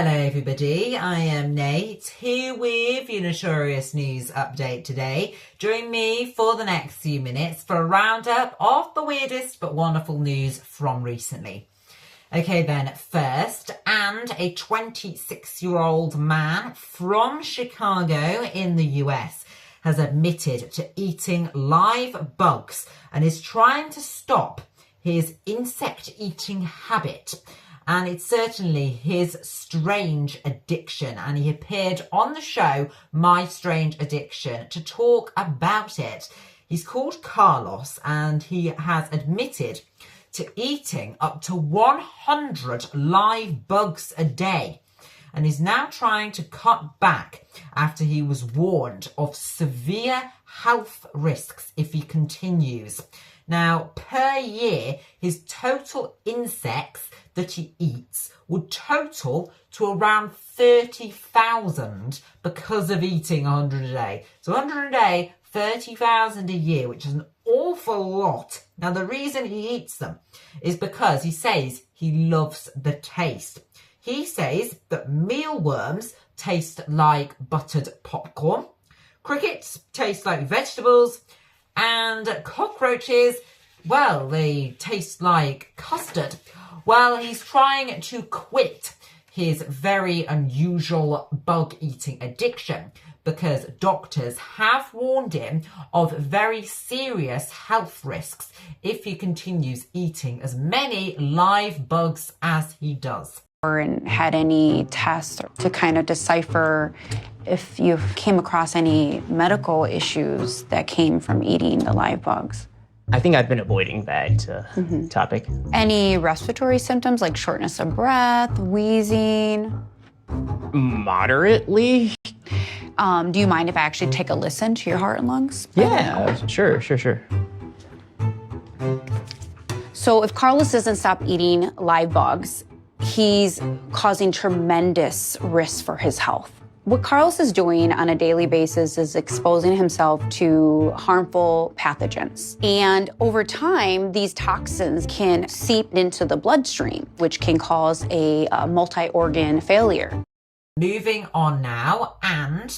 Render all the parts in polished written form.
Hello everybody, I am Nate, here with your Notorious News update today. Join me for the next few minutes for a roundup of the weirdest but wonderful news from recently. Okay then, first, and a 26-year-old man from Chicago in the US has admitted to eating live bugs and is trying to stop his insect-eating habit. And it's certainly his strange addiction. And he appeared on the show, My Strange Addiction, to talk about it. He's called Carlos and he has admitted to eating up to 100 live bugs a day. And is now trying to cut back after he was warned of severe health risks if he continues. Now, per year, his total insects that he eats would total to around 30,000 because of eating 100 a day. So 100 a day, 30,000 a year, which is an awful lot. Now, the reason he eats them is because he says he loves the taste. He says that mealworms taste like buttered popcorn, crickets taste like vegetables, and cockroaches, well, they taste like custard. Well, he's trying to quit his very unusual bug-eating addiction because doctors have warned him of very serious health risks if he continues eating as many live bugs as he does. And had any tests to kind of decipher if you came across any medical issues that came from eating the live bugs? I think I've been avoiding that topic. Any respiratory symptoms like shortness of breath, wheezing? Moderately. Do you mind if I actually take a listen to your heart and lungs? Yeah, sure. So if Carlos doesn't stop eating live bugs, he's causing tremendous risks for his health. What Carlos is doing on a daily basis is exposing himself to harmful pathogens. And over time, these toxins can seep into the bloodstream, which can cause a multi-organ failure. Moving on now, and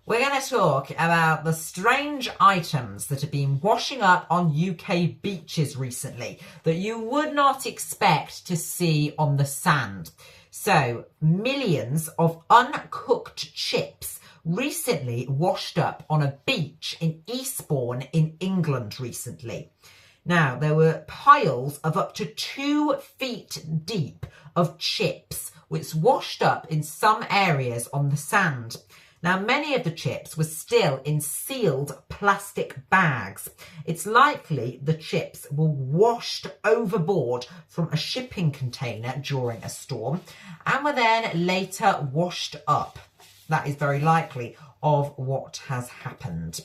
we're going to talk about the strange items that have been washing up on UK beaches recently that you would not expect to see on the sand. So, millions of uncooked chips recently washed up on a beach in Eastbourne in England recently. Now, there were piles of up to 2 feet deep of chips which washed up in some areas on the sand. Now, many of the chips were still in sealed plastic bags. It's likely the chips were washed overboard from a shipping container during a storm and were then later washed up. That is very likely of what has happened.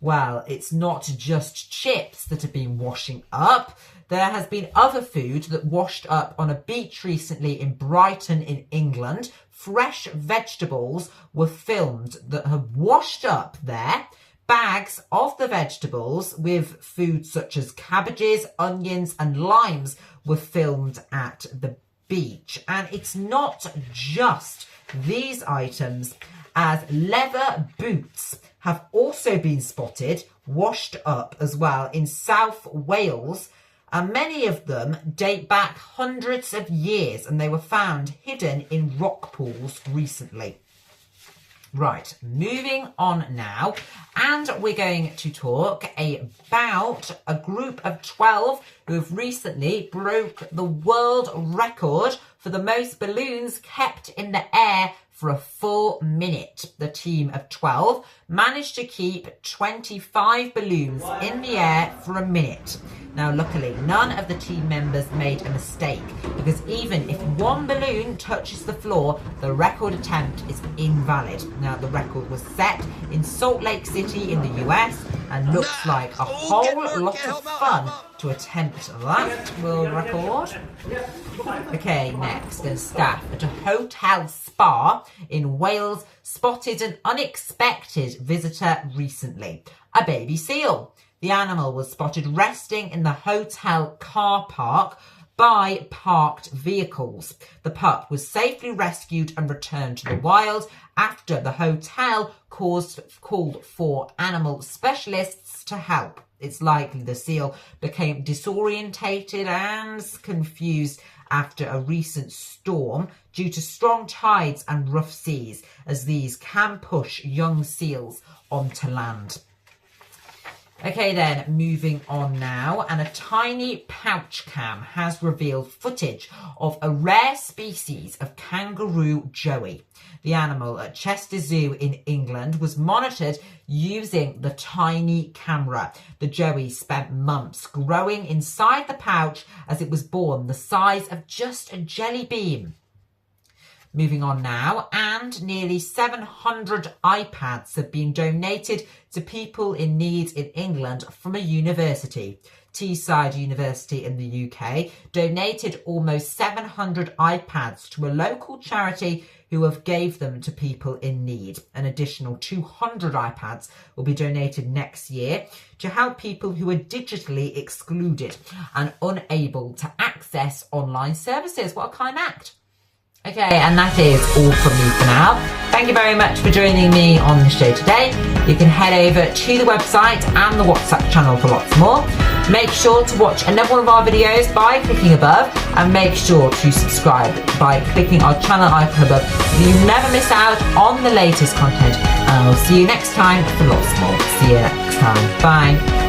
Well, it's not just chips that have been washing up. There has been other food that washed up on a beach recently in Brighton in England. Fresh vegetables were filmed that have washed up there. Bags of the vegetables with food such as cabbages, onions and limes were filmed at the beach. And it's not just these items, as leather boots have also been spotted washed up as well in South Wales, and many of them date back hundreds of years and they were found hidden in rock pools recently. Right, moving on now, and we're going to talk about a group of 12 who have recently broke the world record for the most balloons kept in the air for a full minute. The team of 12 managed to keep 25 balloons in the air for a minute. Now, luckily, none of the team members made a mistake, because even if one balloon touches the floor, the record attempt is invalid. Now, the record was set in Salt Lake City in the US and looks like a whole lot of fun to attempt that world record. Okay, next, the staff at a hotel spa in Wales spotted an unexpected visitor recently, a baby seal. The animal was spotted resting in the hotel car park by parked vehicles. The pup was safely rescued and returned to the wild after the hotel called for animal specialists to help. It's likely the seal became disorientated and confused after a recent storm due to strong tides and rough seas, as these can push young seals onto land. Okay then, moving on now, and a tiny pouch cam has revealed footage of a rare species of kangaroo joey. The animal at Chester Zoo in England was monitored using the tiny camera. The joey spent months growing inside the pouch as it was born the size of just a jelly bean. Moving on now, and nearly 700 iPads have been donated to people in need in England from a university. Teesside University in the UK donated almost 700 iPads to a local charity who have gave them to people in need. An additional 200 iPads will be donated next year to help people who are digitally excluded and unable to access online services. What a kind act. Okay, and that is all from me for now. Thank you very much for joining me on the show today. You can head over to the website and the WhatsApp channel for lots more. Make sure to watch another one of our videos by clicking above, and make sure to subscribe by clicking our channel icon above so you never miss out on the latest content. And I'll see you next time for lots more. See you next time. Bye.